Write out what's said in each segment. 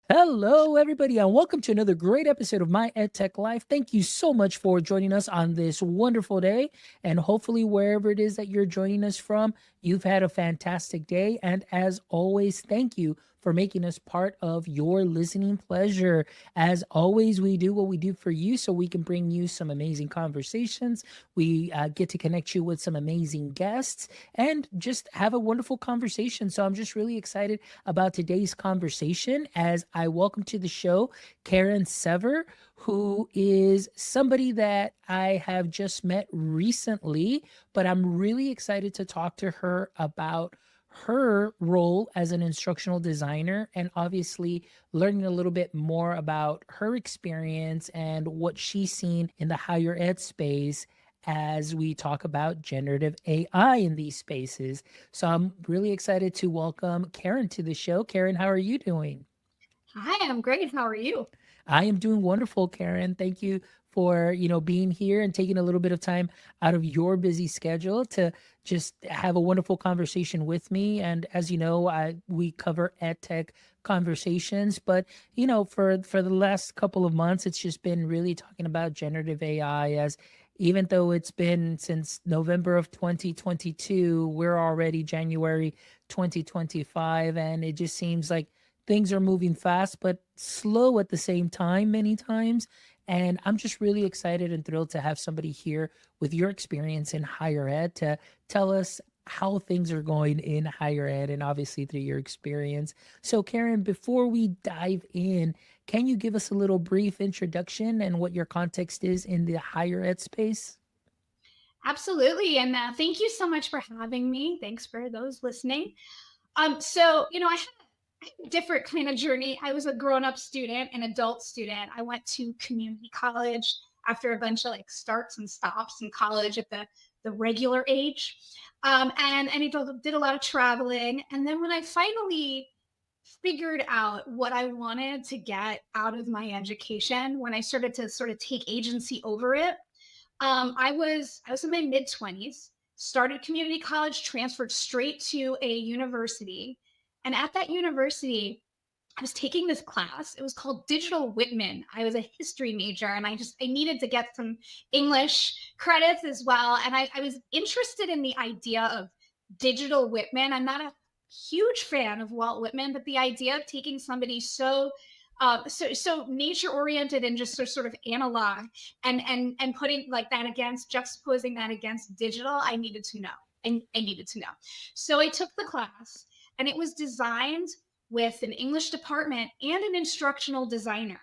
Hello, everybody, and welcome to another great episode of My EdTech Life. Thank you so much for joining us on this wonderful day. And hopefully, wherever it is that you're joining us from, you've had a fantastic day. And as always, thank you for making us part of your listening pleasure. As always, we do what we do for you so we can bring you some amazing conversations. We get to connect you with some amazing guests and just have a wonderful conversation. So I'm just really excited about today's conversation as I welcome to the show Caryn Sever, who is somebody that I have just met recently, but I'm really excited to talk to her about her role as an instructional designer and obviously learning a little bit more about her experience and what she's seen in the higher ed space as we talk about generative AI in these spaces. So I'm really excited to welcome Caryn to the show. Caryn, how are you doing? Hi, I'm great. How are you? I am doing wonderful, Caryn. Thank you for, being here and taking a little bit of time out of your busy schedule to just have a wonderful conversation with me. And as you know, we cover ed tech conversations, but for the last couple of months, it's just been really talking about generative AI as even though it's been since November of 2022, we're already January 2025, and it just seems like things are moving fast but slow at the same time many times. And I'm just really excited and thrilled to have somebody here with your experience in higher ed to tell us how things are going in higher ed and obviously through your experience. So, Caryn, before we dive in, can you give us a little brief introduction and what your context is in the higher ed space? Absolutely. And thank you so much for having me. Thanks for those listening. I had a different kind of journey. I was a grown-up student, an adult student. I went to community college after a bunch of like starts and stops in college at the regular age. And did a lot of traveling. And then when I finally figured out what I wanted to get out of my education, when I started to sort of take agency over it, I was in my mid-20s, started community college, transferred straight to a university. And at that university, I was taking this class. It was called Digital Whitman. I was a history major and I needed to get some English credits as well. And I was interested in the idea of digital Whitman. I'm not a huge fan of Walt Whitman, but the idea of taking somebody so nature oriented and just sort of analog and putting like that against juxtaposing that against digital, I needed to know. I needed to know. So I took the class and it was designed with an English department and an instructional designer.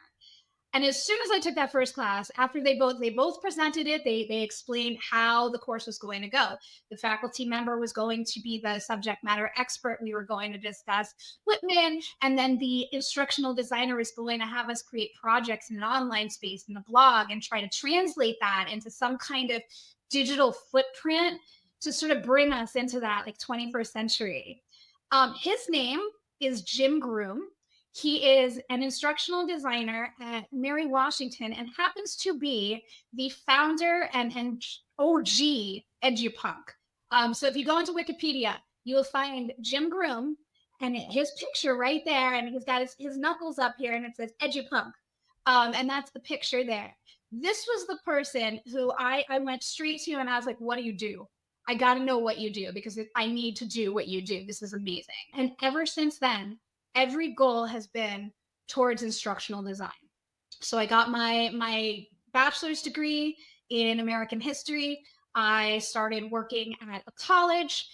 And as soon as I took that first class, after they both presented it, they explained how the course was going to go. The faculty member was going to be the subject matter expert. We were going to discuss Whitman, and then the instructional designer was going to have us create projects in an online space in a blog and try to translate that into some kind of digital footprint to sort of bring us into that like 21st century. His name is Jim Groom. He is an instructional designer at Mary Washington and happens to be the founder and OG EduPunk. So if you go into Wikipedia, you will find Jim Groom and his picture right there, and he's got his knuckles up here, and it says EduPunk. And that's the picture there. This was the person who I went straight to, and I was like, "What do you do? I got to know what you do because I need to do what you do. This is amazing." And ever since then, every goal has been towards instructional design. So I got my bachelor's degree in American history. I started working at a college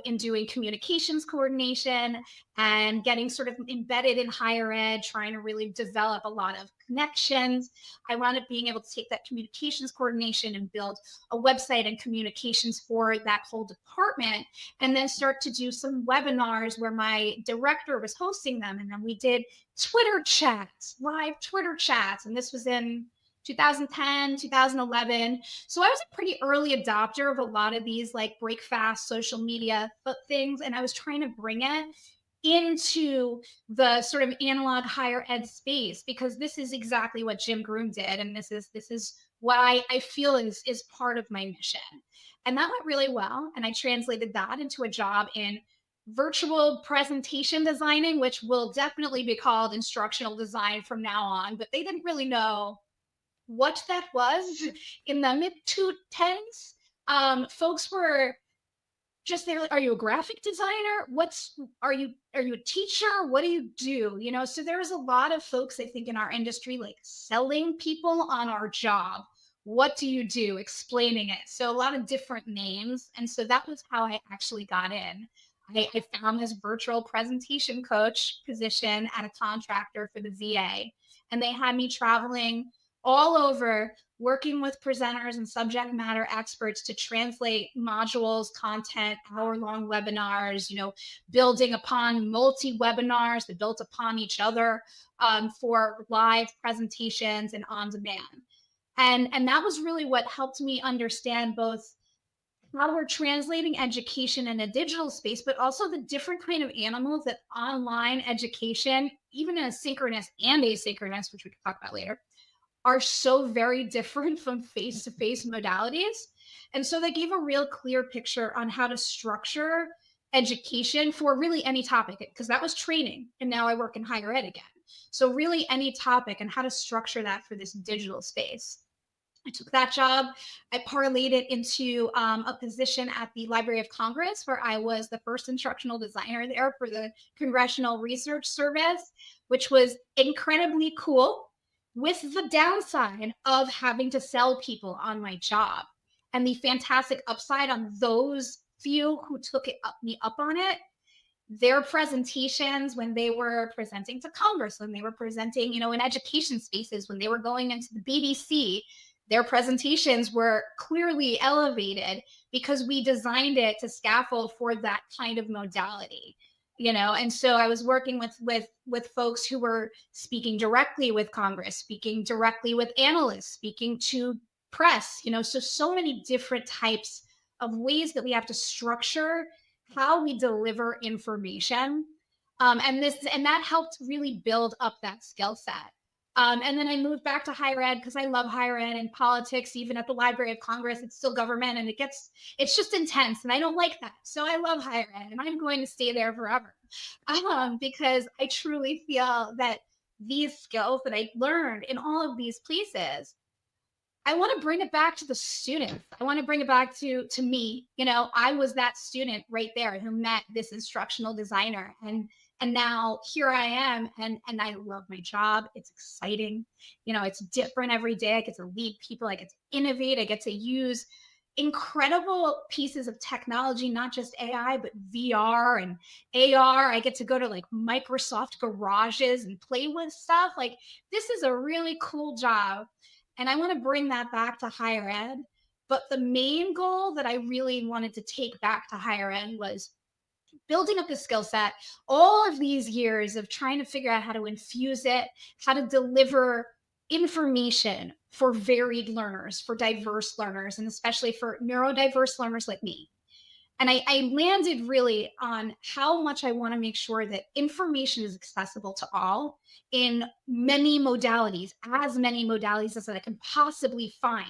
in doing communications coordination and getting sort of embedded in higher ed, trying to really develop a lot of connections. I wound up being able to take that communications coordination and build a website and communications for that whole department, and then start to do some webinars where my director was hosting them. And then we did Twitter chats, live Twitter chats. And this was in 2010, 2011. So I was a pretty early adopter of a lot of these like break fast social media things. And I was trying to bring it into the sort of analog higher ed space because this is exactly what Jim Groom did. And this is what I feel is part of my mission. And that went really well. And I translated that into a job in virtual presentation designing, which will definitely be called instructional design from now on, but they didn't really know what that was in the mid 2010s. Folks were just they're like, are you a graphic designer? What's are you a teacher? What do you do? You know, so there's a lot of folks I think in our industry like selling people on our job. What do you do? Explaining it. So a lot of different names. And so that was how I actually got in. I found this virtual presentation coach position at a contractor for the VA. And they had me traveling all over working with presenters and subject matter experts to translate modules, content, hour-long webinars, building upon multi-webinars that built upon each other for live presentations and on demand. And that was really what helped me understand both how we're translating education in a digital space, but also the different kind of animals that online education, even in synchronous and asynchronous, which we can talk about later, are so very different from face to face modalities. And so they gave a real clear picture on how to structure education for really any topic, because that was training. And now I work in higher ed again. So, really, any topic and how to structure that for this digital space. I took that job. I parlayed it into a position at the Library of Congress, where I was the first instructional designer there for the Congressional Research Service, which was incredibly cool, with the downside of having to sell people on my job. And the fantastic upside on those few who took me up on it, their presentations when they were presenting to Congress, when they were presenting, in education spaces, when they were going into the BBC, their presentations were clearly elevated because we designed it to scaffold for that kind of modality. And so I was working with folks who were speaking directly with Congress, speaking directly with analysts, speaking to press, so many different types of ways that we have to structure how we deliver information. And that helped really build up that skill set. And then I moved back to higher ed because I love higher ed and politics. Even at the Library of Congress, it's still government, and it's just intense, and I don't like that. So I love higher ed, and I'm going to stay there forever, because I truly feel that these skills that I learned in all of these places, I want to bring it back to the students. I want to bring it back to me. I was that student right there who met this instructional designer, and now here I am, and I love my job. It's exciting. It's different every day. I get to lead people. I get to innovate. I get to use incredible pieces of technology, not just AI, but VR and AR. I get to go to like Microsoft garages and play with stuff. Like, this is a really cool job. And I want to bring that back to higher ed. But the main goal that I really wanted to take back to higher ed was building up the skill set, all of these years of trying to figure out how to infuse it, how to deliver information for varied learners, for diverse learners, and especially for neurodiverse learners like me. And I landed really on how much I want to make sure that information is accessible to all in many modalities, as many modalities as I can possibly find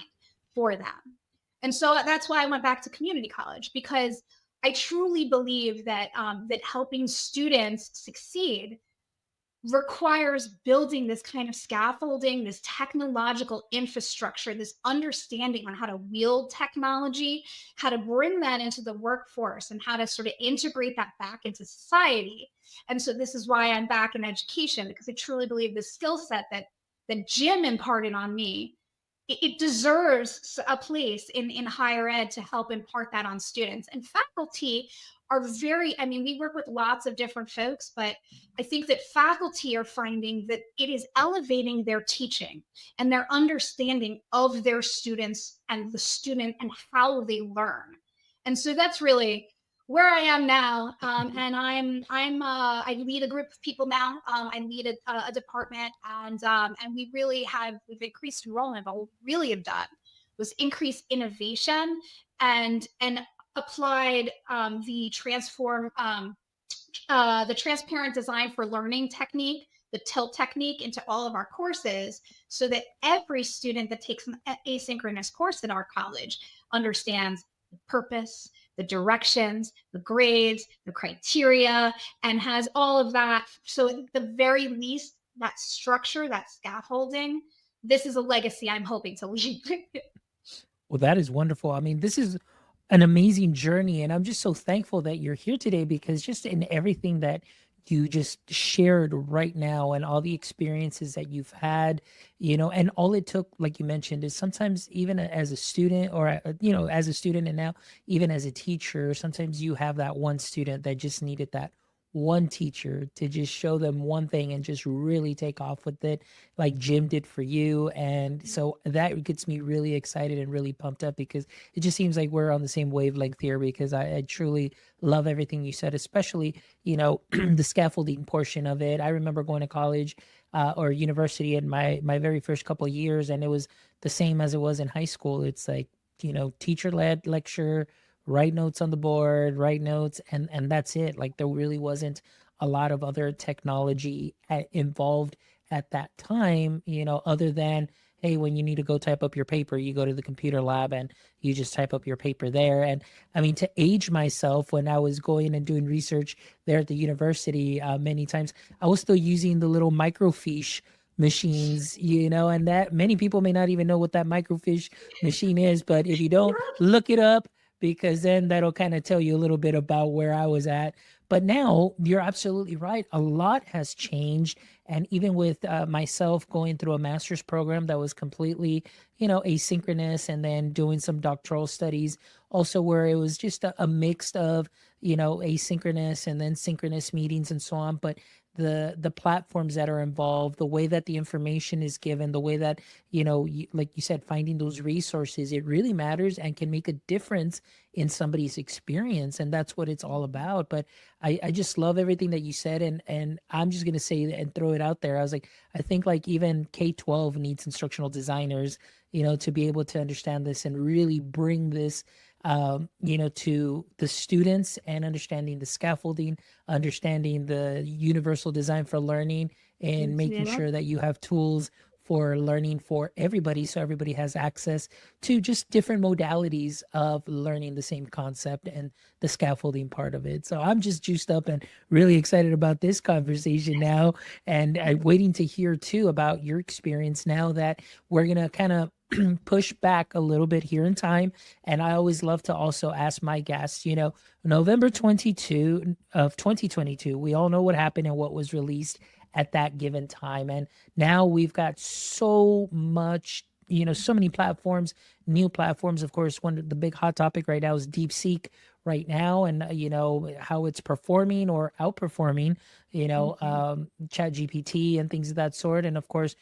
for them. And so that's why I went back to community college, because I truly believe that that helping students succeed requires building this kind of scaffolding, this technological infrastructure, this understanding on how to wield technology, how to bring that into the workforce, and how to sort of integrate that back into society. And so this is why I'm back in education, because I truly believe the skill set that Jim imparted on me, it deserves a place in higher ed to help impart that on students. And faculty are very, I mean, we work with lots of different folks, but I think that faculty are finding that it is elevating their teaching and their understanding of their students and the student and how they learn. And so that's really where I am now. And I lead a group of people now. I lead a department, and we've increased enrollment, but what we really have done was increase innovation and applied the transparent design for learning technique, the tilt technique, into all of our courses, so that every student that takes an asynchronous course in our college understands the purpose, the directions, the grades, the criteria, and has all of that. So at the very least, that structure, that scaffolding, this is a legacy I'm hoping to leave. Well, that is wonderful. I mean, this is an amazing journey, and I'm just so thankful that you're here today because just in everything that you just shared right now and all the experiences that you've had, and all it took, like you mentioned, is sometimes even as a student or, as a student and now even as a teacher, sometimes you have that one student that just needed that one teacher to just show them one thing and just really take off with it like Jim did for you. And so that gets me really excited and really pumped up because it just seems like we're on the same wavelength here because I truly love everything you said, especially, the scaffolding portion of it. I remember going to college or university in my very first couple of years, and it was the same as it was in high school. It's like, teacher led lecture, write notes on the board, write notes, and that's it. Like there really wasn't a lot of other technology involved at that time, other than, hey, when you need to go type up your paper, you go to the computer lab and you just type up your paper there. And I mean, to age myself, when I was going and doing research there at the university, many times I was still using the little microfiche machines, and that many people may not even know what that microfiche machine is. But if you don't look it up, because then that'll kind of tell you a little bit about where I was at. But now you're absolutely right. A lot has changed. And even with myself going through a master's program that was completely, asynchronous, and then doing some doctoral studies also where it was just a mix of, asynchronous and then synchronous meetings and so on. But the platforms that are involved, the way that the information is given, the way that, like you said, finding those resources, it really matters and can make a difference in somebody's experience. And that's what it's all about. But I just love everything that you said. And I'm just gonna say and throw it out there. I was like, I think like even K-12 needs instructional designers, to be able to understand this and really bring this to the students and understanding the scaffolding, understanding the universal design for learning, and making Yeah. sure that you have tools for learning for everybody so everybody has access to just different modalities of learning the same concept and the scaffolding part of it. So I'm just juiced up and really excited about this conversation now, and I'm waiting to hear too about your experience now that we're going to kind of push back a little bit here in time. And I always love to also ask my guests, November 22 of 2022, we all know what happened and what was released at that given time. And now we've got so much, so many platforms, new platforms. Of course, one of the big hot topic right now is DeepSeek right now, and how it's performing or outperforming, Chat GPT and things of that sort. And of course,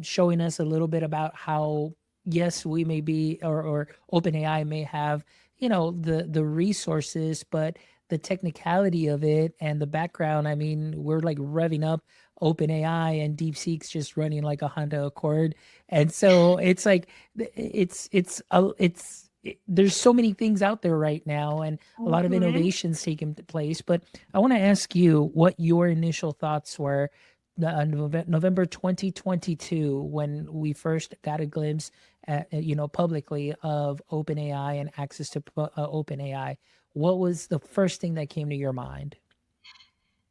showing us a little bit about how, yes, we may be, or OpenAI may have, the resources, but the technicality of it and the background. I mean, we're like revving up OpenAI and DeepSeek's just running like a Honda Accord. And so it's like there's so many things out there right now and a lot of Mhm. innovations taking place. But I want to ask you what your initial thoughts were November 2022 when we first got a glimpse publicly of OpenAI and access to OpenAI. What was the first thing that came to your mind?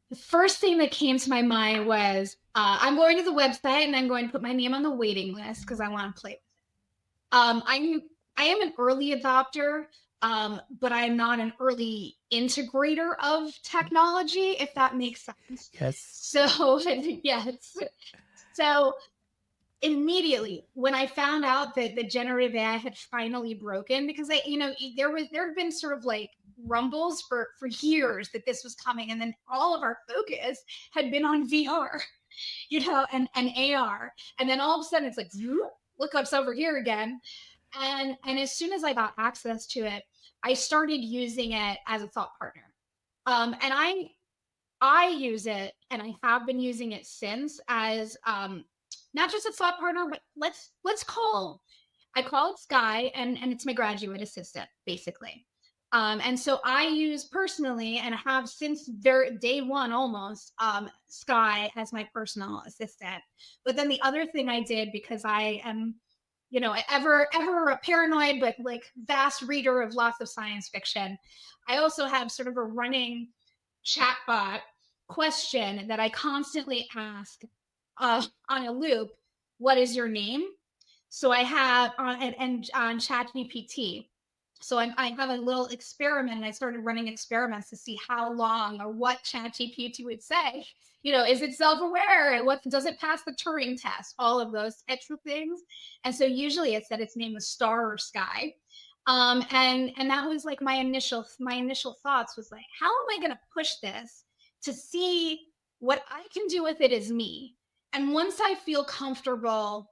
The first thing that came to my mind was I'm going to the website and I'm going to put my name on the waiting list because I want to play with it. I am an early adopter, but I'm not an early integrator of technology, if that makes sense. Yes. So yes, so immediately when I found out that the generative AI had finally broken, because there have been sort of like rumbles for years that this was coming, and then all of our focus had been on VR, and AR, and then all of a sudden it's like look what's over here again, and as soon as I got access to it, I started using it as a thought partner, and I use it, and I have been using it since as not just a thought partner, but let's call I call it Sky, and it's my graduate assistant basically. And so I use personally and have since day one almost Sky as my personal assistant. But then the other thing I did because I am ever paranoid, but like vast reader of lots of science fiction. I also have sort of a running chatbot question that I constantly ask on a loop. What is your name? So I have and on ChatGPT. So I have a little experiment, and I started running experiments to see how long or what ChatGPT would say. Is it self-aware? What does it pass the Turing test? All of those extra things. And so usually it said its name was Star or Sky. And that was like my initial thoughts was like, how am I going to push this to see what I can do with it as me? And once I feel comfortable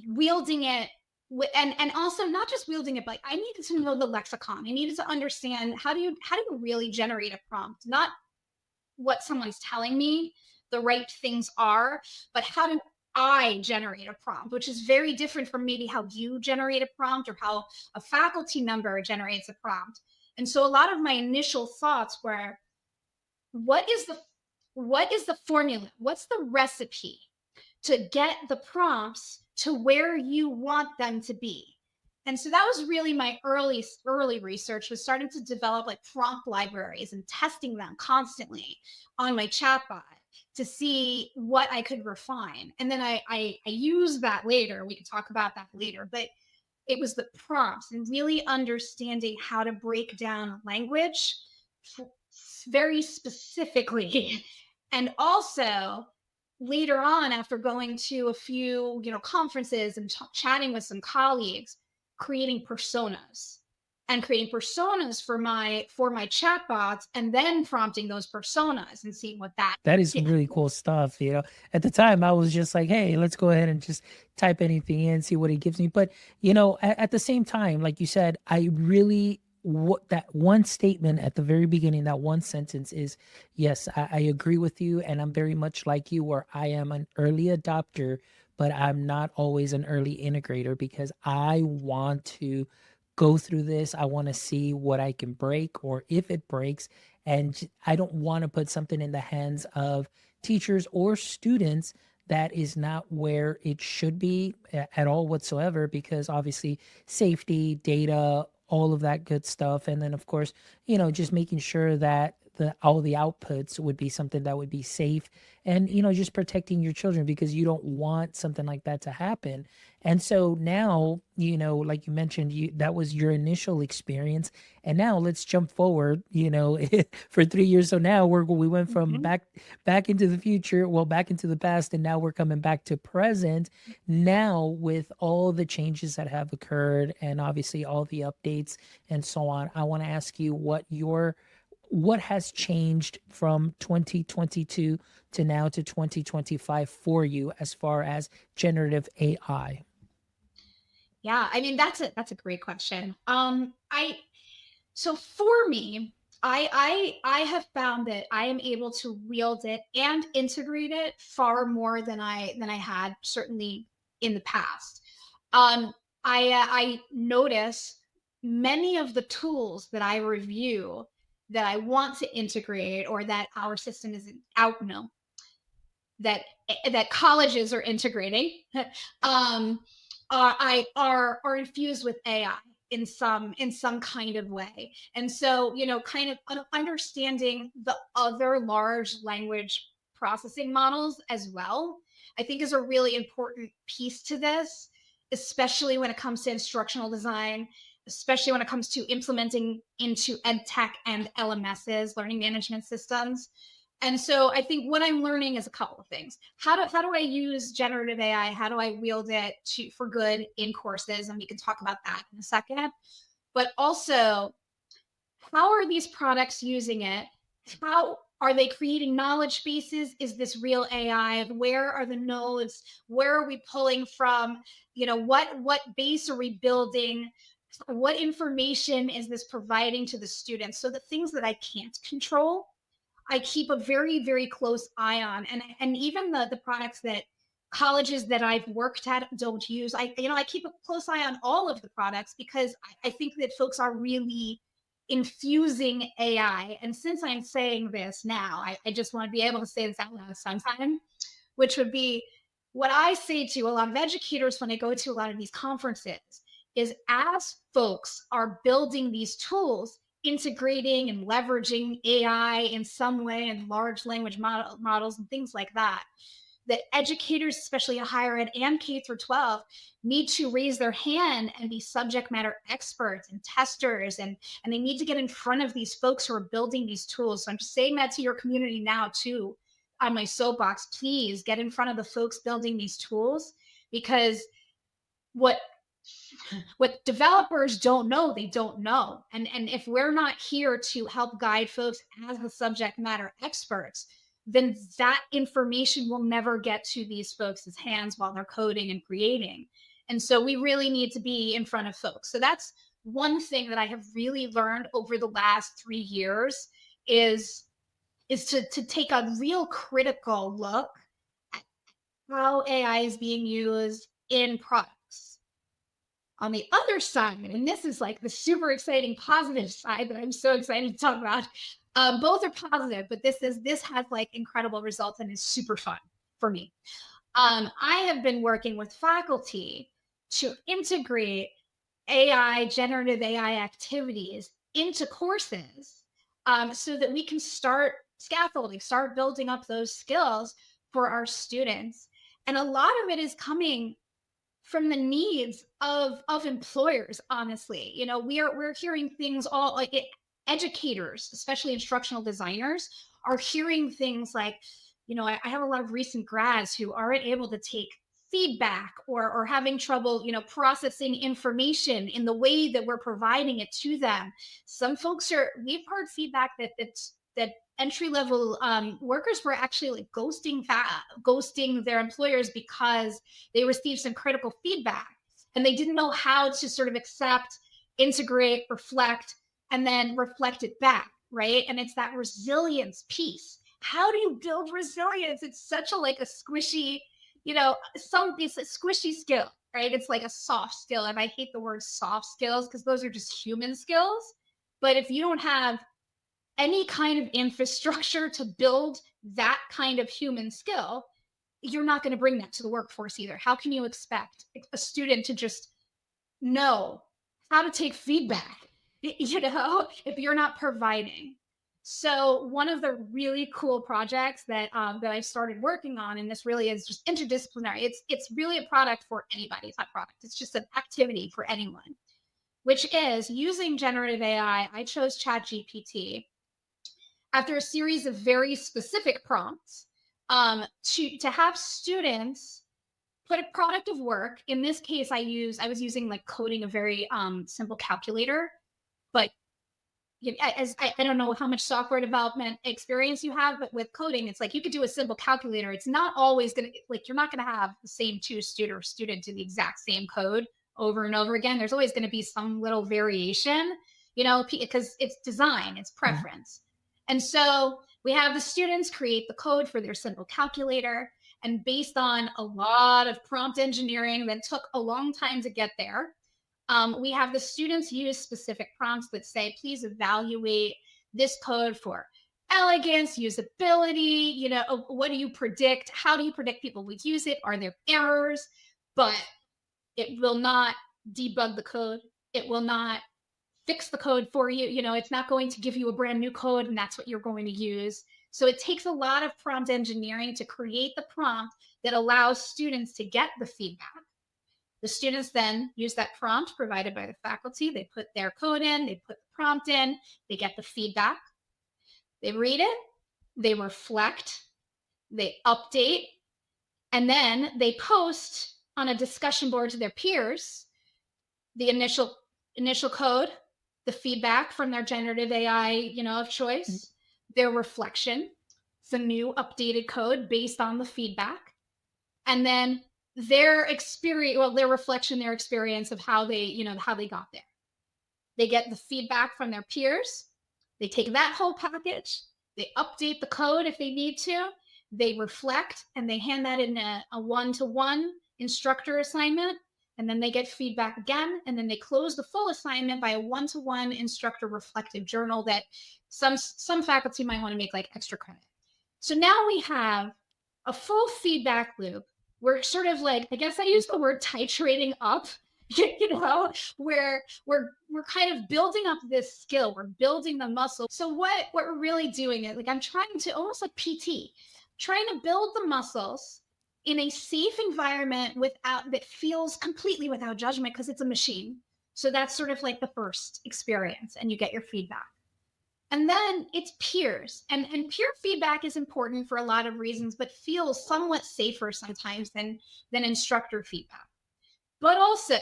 wielding it, and also not just wielding it, but I needed to know the lexicon. I needed to understand how do you really generate a prompt, not what someone's telling me the right things are, but how do I generate a prompt, which is very different from maybe how you generate a prompt or how a faculty member generates a prompt. And so a lot of my initial thoughts were, what is the what is the formula? What's the recipe to get the prompts to where you want them to be? And so that was really my early research, was starting to develop like prompt libraries and testing them constantly on my chatbot to see what I could refine. And then I use that later. We can talk about that later. But it was the prompts and really understanding how to break down language very specifically. And also later on, after going to a few, conferences and chatting with some colleagues, creating personas and creating personas for my chatbots, and then prompting those personas and seeing what that That is some did. really cool stuff, you know? At the time, I was just like, "Hey, let's go ahead and just type anything in, see what it gives me." But, at the same time, like you said, I really what that one statement at the very beginning, that one sentence is, yes, I agree with you, and I'm very much like you, where I am an early adopter, but I'm not always an early integrator because I want to go through this. I want to see what I can break or if it breaks, and I don't want to put something in the hands of teachers or students that is not where it should be at all whatsoever, because obviously safety, data, all of that good stuff. And then of course, just making sure that all the outputs would be something that would be safe, and just protecting your children, because you don't want something like that to happen. And so now, like you mentioned, that was your initial experience, and now let's jump forward, for 3 years. So now we went from Mhm. back into the future, well, back into the past, and now we're coming back to present. Now with all the changes that have occurred, and obviously all the updates and so on, I want to ask you what has changed from 2022 to now to 2025 for you as far as generative AI? Yeah, I mean that's a great question. I So for me, I have found that I am able to wield it and integrate it far more than I had certainly in the past. Um, I notice many of the tools that I review that I want to integrate, or that our system is out no that colleges are integrating, um, are infused with AI in some kind of way. And so, kind of understanding the other large language processing models as well, I think is a really important piece to this, especially when it comes to instructional design, especially when it comes to implementing into ed tech and LMSs, learning management systems. And so I think what I'm learning is a couple of things. How do I use generative AI? How do I wield it for good in courses? And we can talk about that in a second. But also, how are these products using it? How are they creating knowledge bases? Is this real AI? Where are the nodes? Where are we pulling from? What base are we building? What information is this providing to the students? So the things that I can't control, I keep a very, very close eye on. And even the products that colleges that I've worked at don't use. I keep a close eye on all of the products, because I think that folks are really infusing AI. And since I'm saying this now, I just want to be able to say this out loud sometime, which would be, what I say to a lot of educators when I go to a lot of these conferences is, as folks are building these tools, integrating and leveraging AI in some way and large language models and things like that, that educators, especially higher ed and K through 12, need to raise their hand and be subject matter experts and testers, and they need to get in front of these folks who are building these tools. So I'm just saying that to your community now too, on my soapbox. Please get in front of the folks building these tools, because what what developers don't know, they don't know. And if we're not here to help guide folks as the subject matter experts, then that information will never get to these folks' hands while they're coding and creating. And so we really need to be in front of folks. So that's one thing that I have really learned over the last 3 years is to take a real critical look at how AI is being used in products. On the other side, and this is like the super exciting positive side that I'm so excited to talk about. Both are positive, but this has like incredible results and is super fun for me. I have been working with faculty to integrate AI, generative AI activities into courses, so that we can start scaffolding, start building up those skills for our students. And a lot of it is coming from the needs of employers. Honestly, we're hearing things all like educators, especially instructional designers, are hearing things like, I have a lot of recent grads who aren't able to take feedback, or having trouble, processing information in the way that we're providing it to them. Some folks are We've heard feedback that entry level workers were actually like ghosting their employers because they received some critical feedback and they didn't know how to sort of accept, integrate, reflect, and then reflect it back, right? And it's that resilience piece. How do you build resilience? It's such a like a squishy, it's a squishy skill, right? It's like a soft skill. And I hate the word soft skills because those are just human skills. But if you don't have any kind of infrastructure to build that kind of human skill, you're not going to bring that to the workforce either. How can you expect a student to just know how to take feedback, if you're not providing? So one of the really cool projects that I started working on, and this really is just interdisciplinary. It's really a product for anybody. It's not a product. It's just an activity for anyone, which is using generative AI. I chose ChatGPT after a series of very specific prompts, to have students put a product of work. In this case, I was using like coding a very simple calculator, but I don't know how much software development experience you have, but with coding, it's like you could do a simple calculator. It's not always going to, like, you're not going to have the same student do the exact same code over and over again. There's always going to be some little variation, because it's design, it's Mhm. preference. And so we have the students create the code for their simple calculator. And based on a lot of prompt engineering that took a long time to get there, we have the students use specific prompts that say, please evaluate this code for elegance, usability. What do you predict? How do you predict people would use it? Are there errors? But it will not debug the code. It will not fix the code for you. It's not going to give you a brand new code and that's what you're going to use. So it takes a lot of prompt engineering to create the prompt that allows students to get the feedback. The students then use that prompt provided by the faculty. They put their code in, they put the prompt in, they get the feedback, they read it, they reflect, they update, and then they post on a discussion board to their peers the initial code, the feedback from their generative AI, of Mhm. choice, their reflection, the new updated code based on the feedback, and then their reflection, their experience of how they got there. They get the feedback from their peers. They take that whole package, they update the code if they need to, they reflect, and they hand that in a one-to-one instructor assignment. And then they get feedback again, and then they close the full assignment by a one-to-one instructor reflective journal that some faculty might want to make like extra credit. So now we have a full feedback loop we're sort of like, I guess I use the word titrating up, you know, where we're kind of building up this skill, we're building the muscle. So what we're really doing is like I'm trying to almost like PT, trying to build the muscles in a safe environment without that feels completely without judgment because it's a machine. So that's sort of like the first experience, and you get your feedback. And then it's peers. And peer feedback is important for a lot of reasons, but feels somewhat safer sometimes than instructor feedback. But also,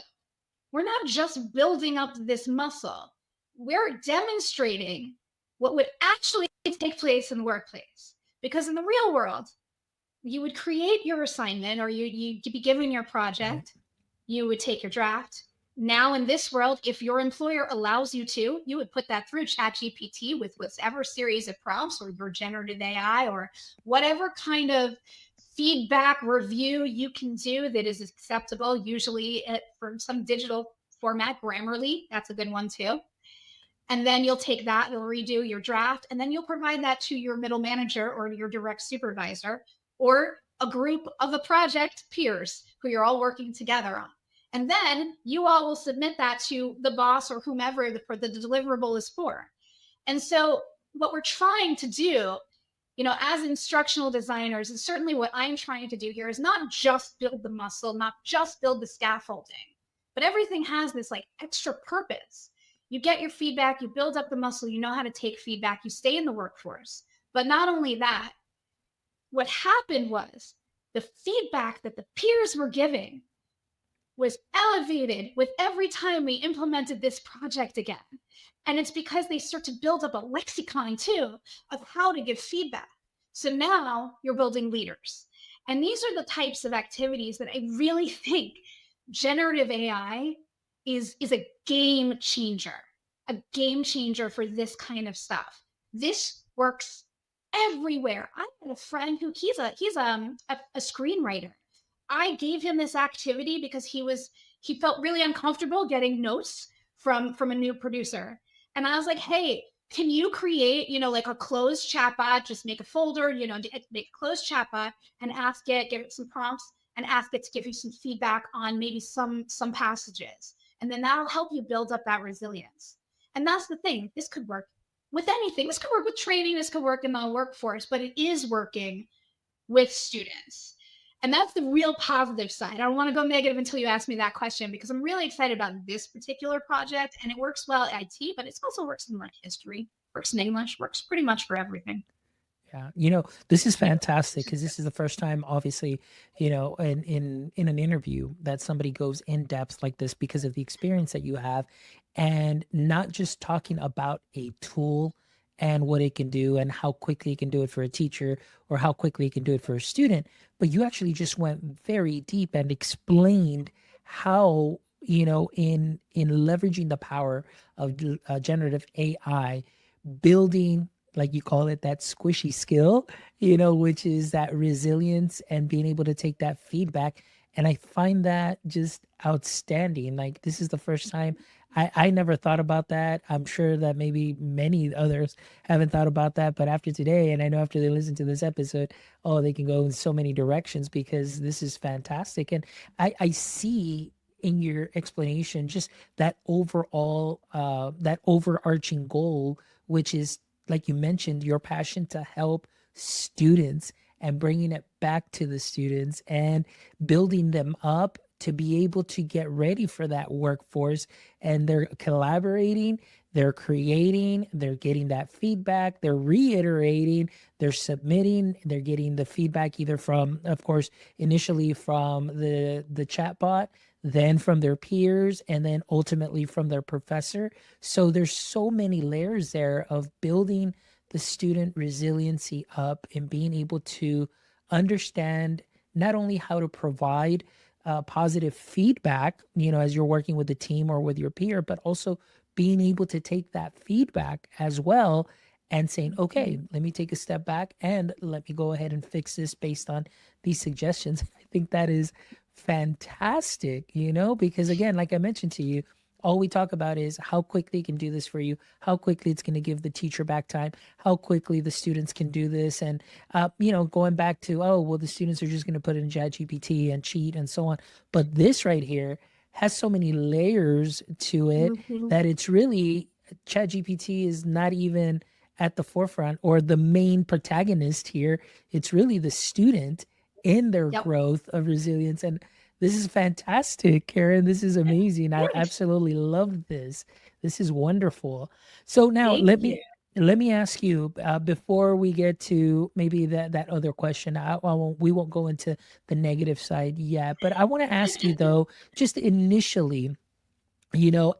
we're not just building up this muscle, we're demonstrating what would actually take place in the workplace. Because in the real world, you would create your assignment, or you'd be given your Right. project, you would take your draft. Now, in this world, if your employer allows you to, you would put that through ChatGPT with whatever series of prompts, or your generative AI, or whatever kind of feedback review you can do that is acceptable, usually for some digital format. Grammarly, that's a good one too. And then you'll take that, you'll redo your draft, and then you'll provide that to your middle manager or your direct supervisor, or a group of a project peers who you're all working together on. And then you all will submit that to the boss or whomever the deliverable is for. And so, what we're trying to do, as instructional designers, and certainly what I'm trying to do here, is not just build the muscle, not just build the scaffolding, but everything has this like extra purpose. You get your feedback, you build up the muscle, you know how to take feedback, you stay in the workforce. But not only that, what happened was the feedback that the peers were giving was elevated with every time we implemented this project again. And it's because they start to build up a lexicon too of how to give feedback. So now you're building leaders. And these are the types of activities that I really think generative AI is a game changer for this kind of stuff. This works everywhere. I had a friend who he's a screenwriter. I gave him this activity because he felt really uncomfortable getting notes from a new producer. And I was like, "Hey, can you create, like a closed chatbot, just make a folder, make a closed chatbot and ask it, give it some prompts and ask it to give you some feedback on maybe some passages. And then that'll help you build up that resilience." And that's the thing. This could work with anything. This could work with training, this could work in the workforce, but it is working with students. And that's the real positive side. I don't want to go negative until you ask me that question, because I'm really excited about this particular project, and it works well at IT, but it also works in like history, works in English, works pretty much for everything. Yeah, this is fantastic because this is the first time, obviously, in an interview that somebody goes in depth like this because of the experience that you have, and not just talking about a tool and what it can do and how quickly it can do it for a teacher or how quickly it can do it for a student, but you actually just went very deep and explained how, in leveraging the power of generative AI, building, like you call it, that squishy skill, which is that resilience and being able to take that feedback. And I find that just outstanding. Like, this is the first time I never thought about that. I'm sure that maybe many others haven't thought about that. But after today, and I know after they listen to this episode, oh, they can go in so many directions because this is fantastic. And I see in your explanation just that overarching goal, which is, like you mentioned, your passion to help students and bringing it back to the students and building them up to be able to get ready for that workforce. And they're collaborating, they're creating, they're getting that feedback, they're reiterating, they're submitting, they're getting the feedback either from, of course, initially from the chatbot, then from their peers, and then ultimately from their professor. So there's so many layers there of building the student resiliency up and being able to understand not only how to provide positive feedback, as you're working with the team or with your peer, but also being able to take that feedback as well and saying, okay, let me take a step back and let me go ahead and fix this based on these suggestions. I think that is fantastic, because again, like I mentioned to you, all we talk about is how quickly it can do this for you, how quickly it's going to give the teacher back time, how quickly the students can do this. And, going back to, oh, well, the students are just going to put it in ChatGPT and cheat and so on. But this right here has so many layers to it Mhm. that it's really, ChatGPT is not even at the forefront or the main protagonist here. It's really the student in their Yep. growth of resilience. And this is fantastic, Karen. This is amazing. I Good. absolutely love this. This is wonderful. So now Thank you. let me ask you, before we get to maybe that other question. We won't go into the negative side yet, but I want to ask you though, just initially,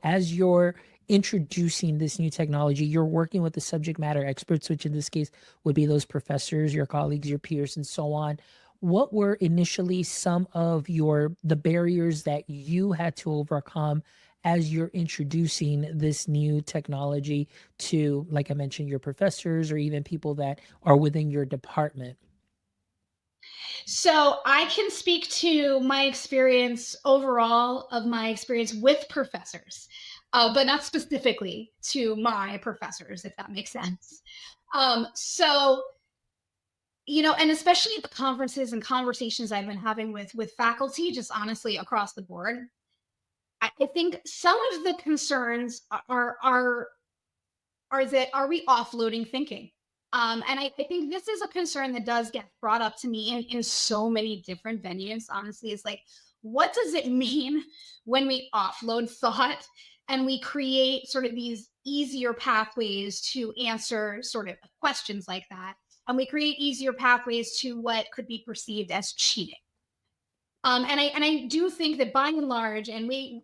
as you're introducing this new technology, you're working with the subject matter experts, which in this case would be those professors, your colleagues, your peers, and so on. What were initially some of the barriers that you had to overcome as you're introducing this new technology to, like I mentioned, your professors or even people that are within your department? So I can speak to my experience overall of my experience with professors, but not specifically to my professors, if that makes sense. So and especially at the conferences and conversations I've been having with faculty, just honestly across the board, I think some of the concerns are that are we offloading thinking? And I think this is a concern that does get brought up to me in so many different venues. Honestly, is like, what does it mean when we offload thought and we create sort of these easier pathways to answer sort of questions like that? And we create easier pathways to what could be perceived as cheating. And I do think that by and large, and we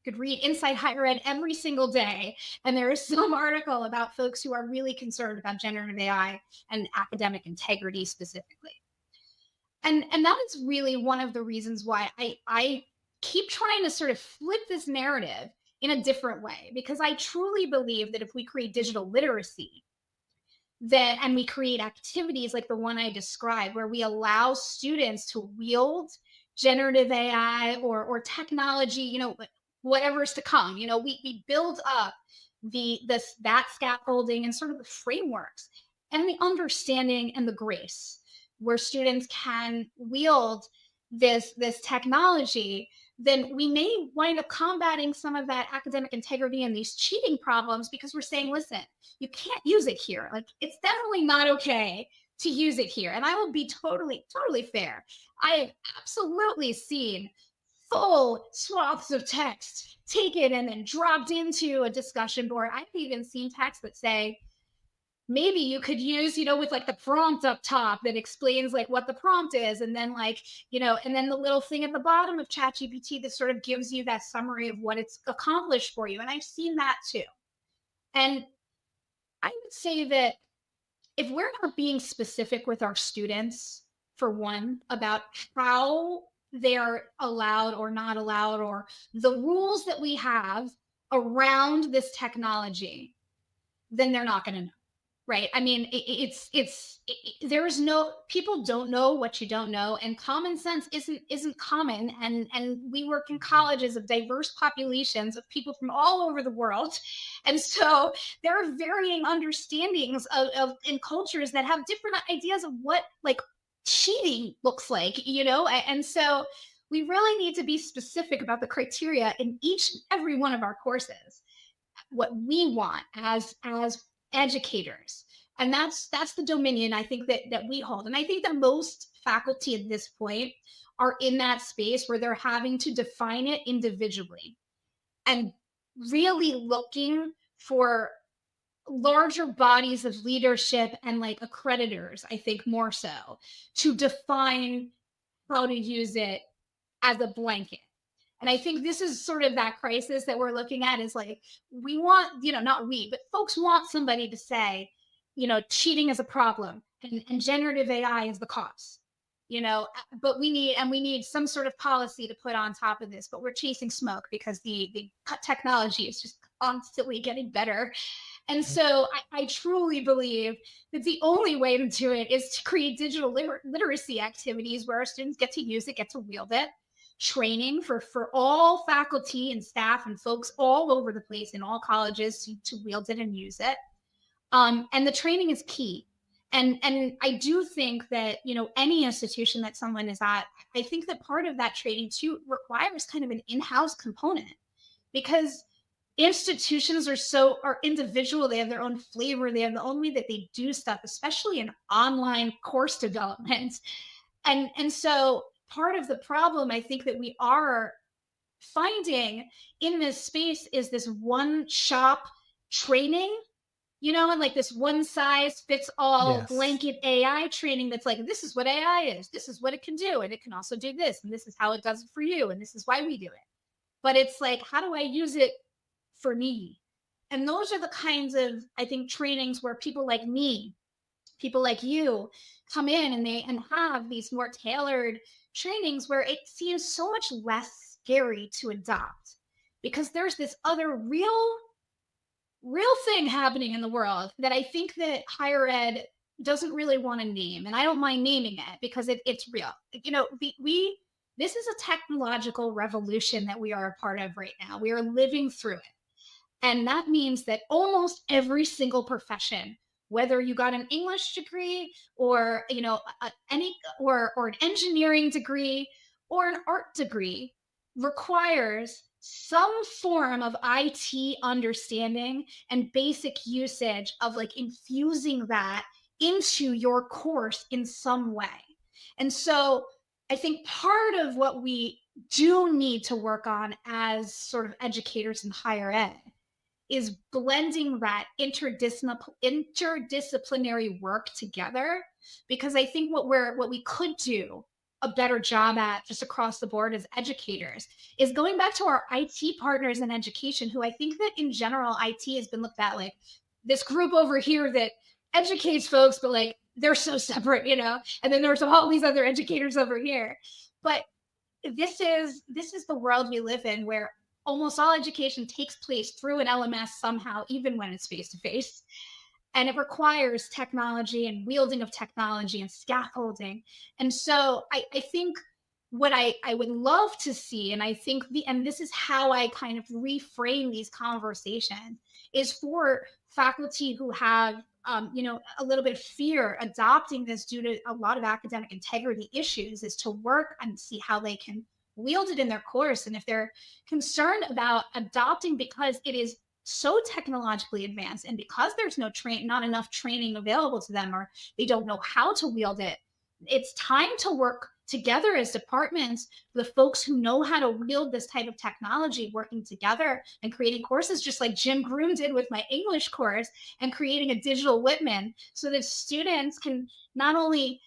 could read Inside Higher Ed every single day, and there is some article about folks who are really concerned about generative AI and academic integrity specifically. And that is really one of the reasons why I keep trying to sort of flip this narrative in a different way, because I truly believe that if we create digital literacy, that and we create activities like the one I described where we allow students to wield generative AI or technology, whatever's to come. We build up that scaffolding and sort of the frameworks and the understanding and the grace where students can wield this technology, then we may wind up combating some of that academic integrity and these cheating problems, because we're saying, listen, you can't use it here. Like, it's definitely not okay to use it here. And I will be totally, totally fair. I have absolutely seen full swaths of text taken and then dropped into a discussion board. I've even seen texts that say, maybe you could use, with like the prompt up top that explains like what the prompt is. And then and then the little thing at the bottom of ChatGPT that sort of gives you that summary of what it's accomplished for you. And I've seen that too. And I would say that if we're not being specific with our students, for one, about how they are allowed or not allowed, or the rules that we have around this technology, then they're not going to know. Right. I mean, there is no, people don't know what you don't know, and common sense isn't common. And we work in colleges of diverse populations of people from all over the world, and so there are varying understandings of in cultures that have different ideas of what like cheating looks like. And so we really need to be specific about the criteria in each and every one of our courses, what we want as educators. And that's the dominion I think that we hold. And I think that most faculty at this point are in that space where they're having to define it individually and really looking for larger bodies of leadership and like accreditors, I think more so, to define how to use it as a blanket. And I think this is sort of that crisis that we're looking at, is like, we want, not we, but folks want somebody to say, cheating is a problem and generative AI is the cause, but we need some sort of policy to put on top of this, but we're chasing smoke because the technology is just constantly getting better. And so I truly believe that the only way to do it is to create digital literacy activities where our students get to use it, get to wield it, training for all faculty and staff and folks all over the place in all colleges to wield it and use it. And the training is key. And I do think that, any institution that someone is at, I think that part of that training too requires kind of an in-house component, because institutions are individual. They have their own flavor. They have the own way that they do stuff, especially in online course development. And so part of the problem I think that we are finding in this space is this one shop training, and like this one size fits all Yes. blanket AI training that's like, this is what AI is, this is what it can do, and it can also do this, and this is how it does it for you, and this is why we do it. But it's like, how do I use it for me? And those are the kinds of, I think, trainings where people like me, people like you, come in and have these more tailored trainings where it seems so much less scary to adopt, because there's this other real thing happening in the world that I think that higher ed doesn't really want to name, and I don't mind naming it because it's real. We this is a technological revolution that we are a part of right now. We are living through it. And that means that almost every single profession, whether you got an English degree or, any or an engineering degree or an art degree, requires some form of IT understanding and basic usage of like infusing that into your course in some way. And so I think part of what we do need to work on as sort of educators in higher ed is blending that interdisciplinary work together, because I think what we could do a better job at just across the board as educators is going back to our IT partners in education, who I think that in general IT has been looked at like this group over here that educates folks, but like they're so separate, and then there's all these other educators over here. But this is the world we live in, where almost all education takes place through an LMS somehow, even when it's face to face. And it requires technology and wielding of technology and scaffolding. And so I think what I would love to see, and I think and this is how I kind of reframe these conversations, is for faculty who have a little bit of fear adopting this due to a lot of academic integrity issues, is to work and see how they can wield it in their course. And if they're concerned about adopting because it is so technologically advanced and because there's not enough training available to them, or they don't know how to wield it, it's time to work together as departments, the folks who know how to wield this type of technology, working together and creating courses just like Jim Groom did with my English course, and creating a digital Whitman so that students can not only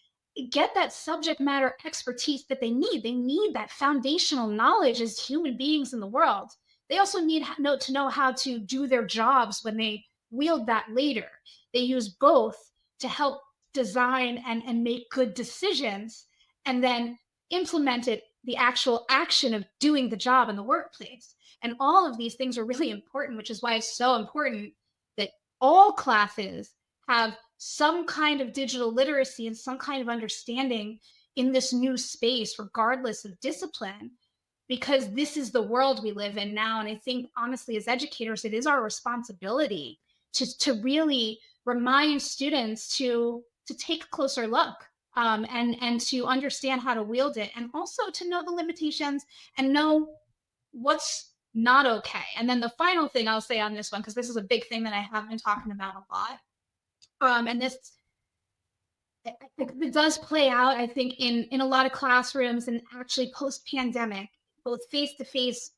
get that subject matter expertise that they need that foundational knowledge as human beings in the world. They also need to know how to do their jobs when they wield that later. They use both to help design and make good decisions, and then implement it, the actual action of doing the job in the workplace. And all of these things are really important, which is why it's so important that all classes have some kind of digital literacy and some kind of understanding in this new space, regardless of discipline, because this is the world we live in now. And I think, honestly, as educators, it is our responsibility to really remind students to take a closer look, and to understand how to wield it, and also to know the limitations and know what's not okay. And then the final thing I'll say on this one, because this is a big thing that I have been talking about a lot, and this it does play out, I think, in a lot of classrooms, and actually post pandemic, both face to face,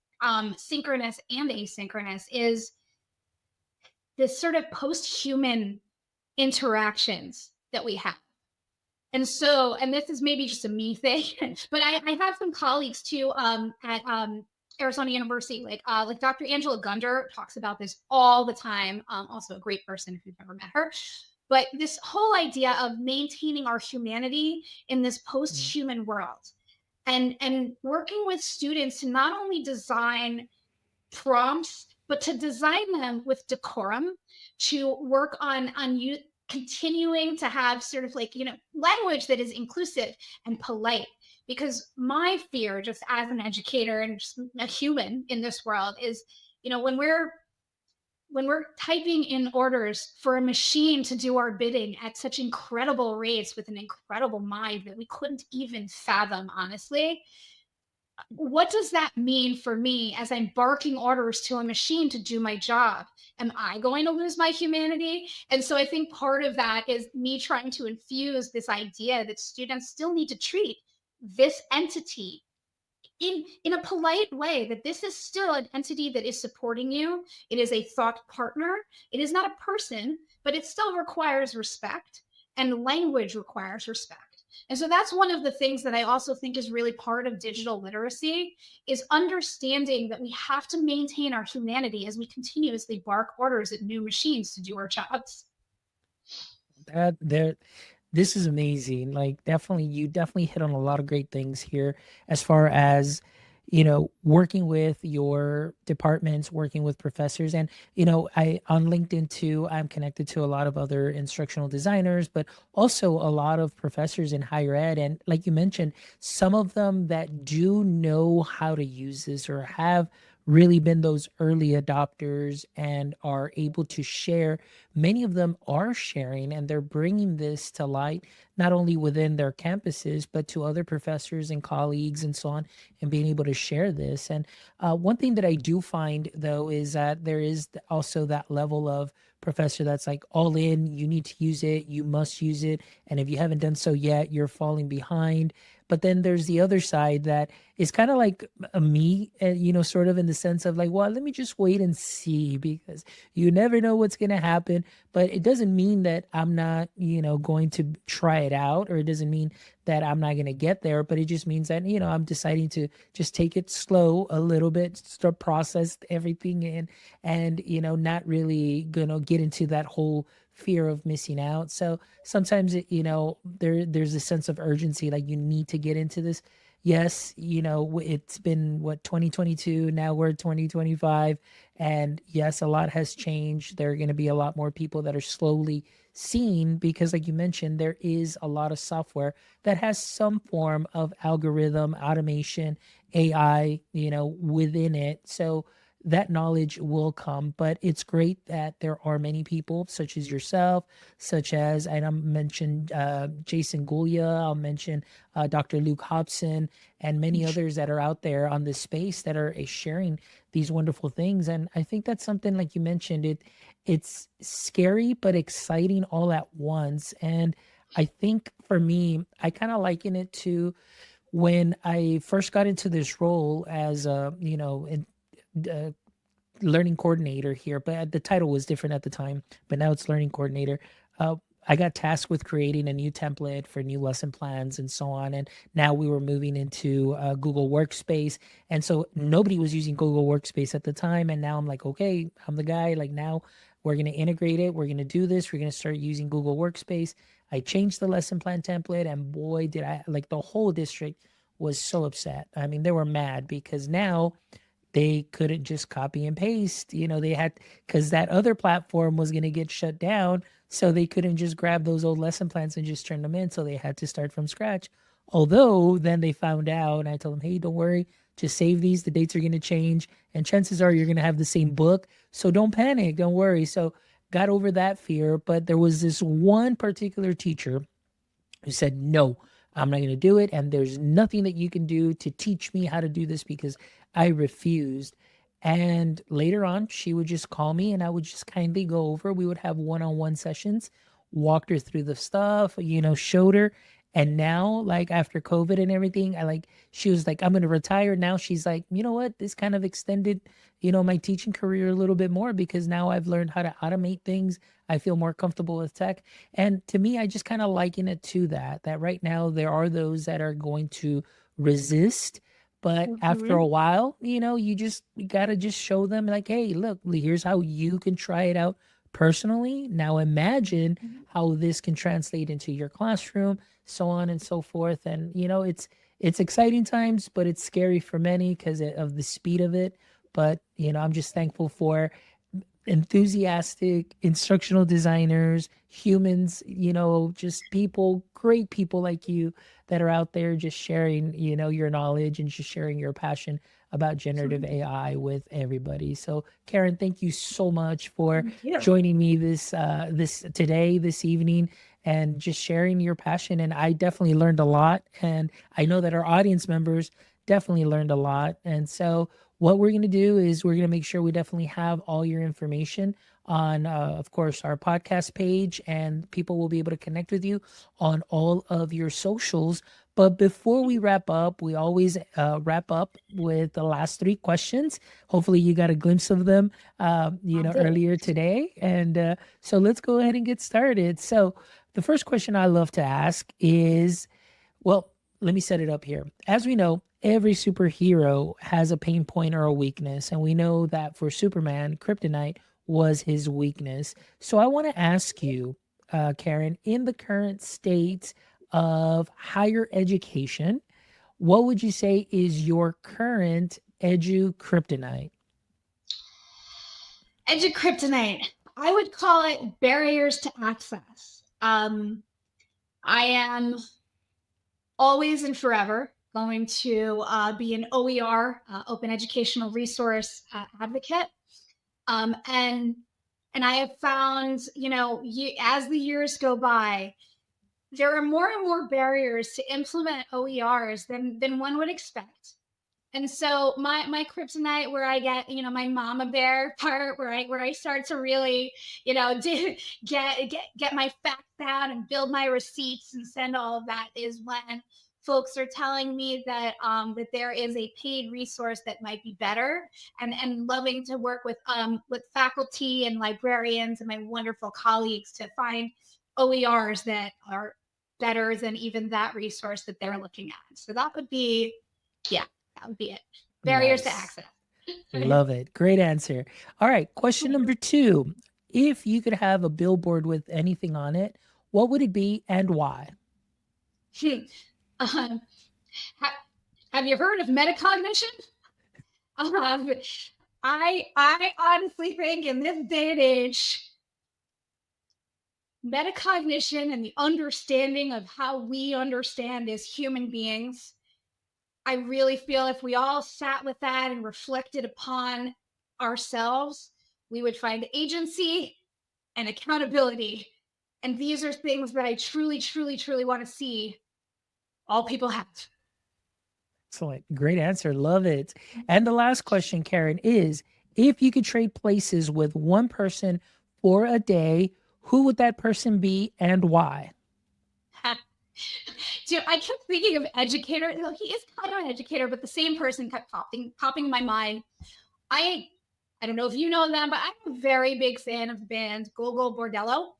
synchronous and asynchronous, is this sort of post human interactions that we have. And so, and this is maybe just a me thing, but I have some colleagues too, at Arizona University, like Dr. Angela Gunder talks about this all the time. Also a great person if you've never met her. But this whole idea of maintaining our humanity in this Mm. post-human world, and working with students to not only design prompts, but to design them with decorum, to work on you continuing to have sort of like, language that is inclusive and polite, Because my fear, just as an educator and just a human in this world, is, when we're typing in orders for a machine to do our bidding at such incredible rates with an incredible mind that we couldn't even fathom, honestly, what does that mean for me as I'm barking orders to a machine to do my job? Am I going to lose my humanity? And so I think part of that is me trying to infuse this idea that students still need to treat this entity in a polite way, that this is still an entity that is supporting you. It is a thought partner. It is not a person, but it still requires respect, and language requires respect. And so that's one of the things that I also think is really part of digital literacy, is understanding that we have to maintain our humanity as we continuously bark orders at new machines to do our jobs. That there This is amazing. Like, definitely, you definitely hit on a lot of great things here as far as, working with your departments, working with professors. And, I on LinkedIn too, I'm connected to a lot of other instructional designers, but also a lot of professors in higher ed. And like you mentioned, some of them that do know how to use this or have really been those early adopters and are able to share. Many of them are sharing and they're bringing this to light, not only within their campuses, but to other professors and colleagues and so on, and being able to share this. And one thing that I do find, though, is that there is also that level of professor that's like all in, you need to use it, you must use it. And if you haven't done so yet, you're falling behind. But then there's the other side that is kind of like a me, sort of in the sense of like, well, let me just wait and see, because you never know what's going to happen. But it doesn't mean that I'm not, going to try it out, or it doesn't mean that I'm not going to get there. But it just means that, I'm deciding to just take it slow a little bit, start process everything in, and, not really going to get into that whole fear of missing out. So sometimes there's a sense of urgency, like you need to get into this. Yes, it's been what, 2022, now we're 2025, and yes, a lot has changed. There are going to be a lot more people that are slowly seeing, because like you mentioned, there is a lot of software that has some form of algorithm, automation, AI, within it. So that knowledge will come. But it's great that there are many people such as yourself, such as, and I mentioned Jason Gulia, I'll mention Dr. Luke Hobson, and many others that are out there on this space that are sharing these wonderful things. And I think that's something, like you mentioned, it's scary but exciting all at once. And I think for me, I kind of liken it to when I first got into this role as a, uh, learning coordinator here, but the title was different at the time, but now it's learning coordinator. Uh, I got tasked with creating a new template for new lesson plans and so on. And now we were moving into Google Workspace. And so nobody was using Google Workspace at the time. And now I'm like, okay, I'm the guy. Like, now we're going to integrate it. We're going to do this. We're going to start using Google Workspace. I changed the lesson plan template, and boy, did I, like, the whole district was so upset. I mean, they were mad because now they couldn't just copy and paste. They had, because that other platform was going to get shut down. So they couldn't just grab those old lesson plans and just turn them in. So they had to start from scratch. Although then they found out, and I told them, hey, don't worry, just save these. The dates are going to change. And chances are you're going to have the same book. So don't panic. Don't worry. So got over that fear. But there was this one particular teacher who said, no, I'm not going to do it. And there's nothing that you can do to teach me how to do this, because I refused. And later on, she would just call me and I would just kindly go over. We would have one on one sessions, walked her through the stuff, showed her. And now, like, after COVID and everything, she was like, I'm going to retire. Now she's like, you know what? This kind of extended, my teaching career a little bit more, because now I've learned how to automate things. I feel more comfortable with tech. And to me, I just kind of liken it to that right now there are those that are going to resist. But after a Mhm. while, you gotta just show them, like, hey, look, here's how you can try it out personally. Now imagine how this can translate into your classroom, so on and so forth. And it's exciting times, but it's scary for many because of the speed of it. But I'm just thankful for enthusiastic instructional designers, humans, just people, great people like you that are out there just sharing, your knowledge and just sharing your passion about generative AI with everybody. So, Caryn, thank you so much for Thank you. joining me this evening and just sharing your passion. And I definitely learned a lot. And I know that our audience members definitely learned a lot. And so, what we're going to do is we're going to make sure we definitely have all your information on, of course, our podcast page, and people will be able to connect with you on all of your socials. But before we wrap up, we always wrap up with the last three questions. Hopefully, you got a glimpse of them, I did. earlier today. And so let's go ahead and get started. So, the first question I love to ask is, well, let me set it up here. As we know, every superhero has a pain point or a weakness, and we know that for Superman, kryptonite was his weakness. So I want to ask you, Caryn, in the current state of higher education, what would you say is your current edu kryptonite? Kryptonite. I would call it barriers to access. I am always and forever going to be an OER, open educational resource advocate. And I have found, as the years go by, there are more and more barriers to implement OERs than one would expect. And so my kryptonite, where I get, my mama bear part, where I start to really, get my facts out and build my receipts and send all of that, is when folks are telling me that there is a paid resource that might be better, and loving to work with faculty and librarians and my wonderful colleagues to find OERs that are better than even that resource that they're looking at. So that would be, yeah, that would be it. Barriers to Nice. access. Love it. Great answer. All right. Question number two. If you could have a billboard with anything on it, what would it be and why? um, ha- have you heard of metacognition? Um, I honestly think in this day and age, metacognition and the understanding of how we understand as human beings, I really feel if we all sat with that and reflected upon ourselves, we would find agency and accountability. And these are things that I truly, truly, truly want to see all people have. Excellent. Great answer. Love it. And the last question, Caryn, is if you could trade places with one person for a day, who would that person be and why? Dude, I kept thinking of educator. He is kind of an educator, but the same person kept popping in my mind. I I don't know if you know them, but I'm a very big fan of the band Gogol Bordello.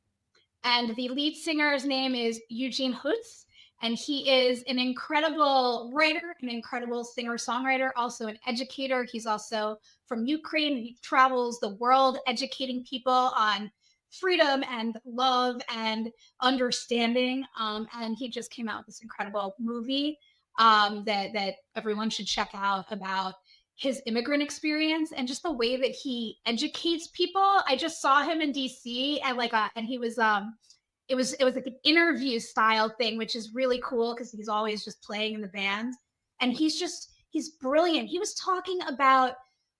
And the lead singer's name is Eugene Hutz. And he is an incredible writer, an incredible singer songwriter, also an educator. He's also from Ukraine. He travels the world educating people on freedom and love and understanding. And he just came out with this incredible movie that everyone should check out about his immigrant experience and just the way that he educates people. I just saw him in DC and and he was it was like an interview style thing, which is really cool because he's always just playing in the band. And he's brilliant. He was talking about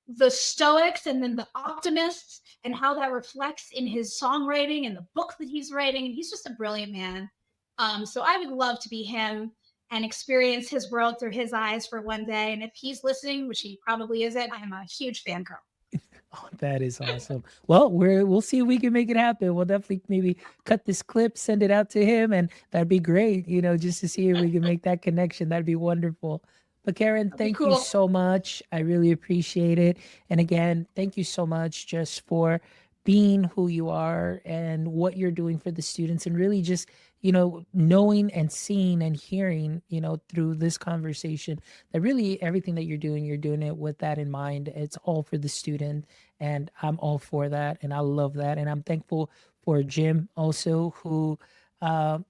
the Stoics and then the optimists and how that reflects in his songwriting and the book that he's writing. And he's just a brilliant man. So I would love to be him and experience his world through his eyes for one day. And if he's listening, which he probably isn't, I am a huge fangirl. Oh, that is awesome. Well, we'll see if we can make it happen. We'll definitely maybe cut this clip, send it out to him, and that'd be great, just to see if we can make that connection. That'd be wonderful. But Caryn, That'd be thank you cool. so much. I really appreciate it. And again, thank you so much just for being who you are and what you're doing for the students, and really just, knowing and seeing and hearing, through this conversation that really everything that you're doing it with that in mind. It's all for the student, and I'm all for that, and I love that, and I'm thankful for Jim also, who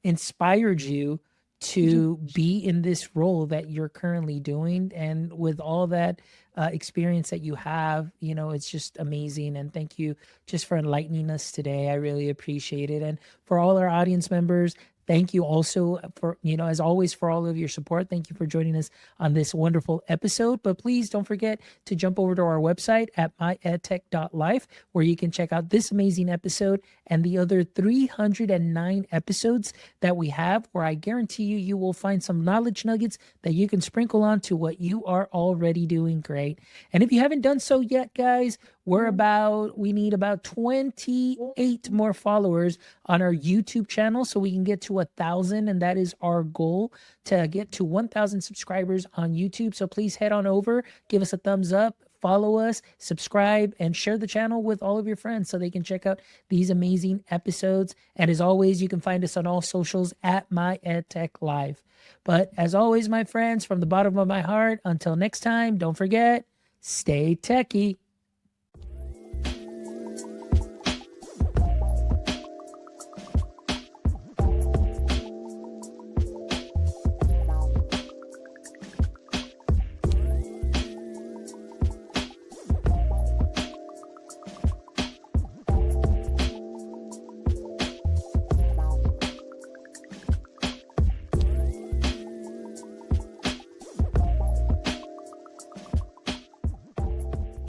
inspired you to be in this role that you're currently doing, and with all that experience that you have, it's just amazing. And thank you just for enlightening us today. I really appreciate it. And for all our audience members, thank you also for, as always, for all of your support. Thank you for joining us on this wonderful episode. But please don't forget to jump over to our website at myedtech.life, where you can check out this amazing episode and the other 309 episodes that we have, where I guarantee you will find some knowledge nuggets that you can sprinkle on to what you are already doing great. And if you haven't done so yet, guys, we need about 28 more followers on our YouTube channel so we can get to 1,000. And that is our goal, to get to 1,000 subscribers on YouTube. So please head on over, give us a thumbs up, follow us, subscribe, and share the channel with all of your friends so they can check out these amazing episodes. And as always, you can find us on all socials at My EdTech Life. But as always, my friends, from the bottom of my heart, until next time, don't forget, stay techie.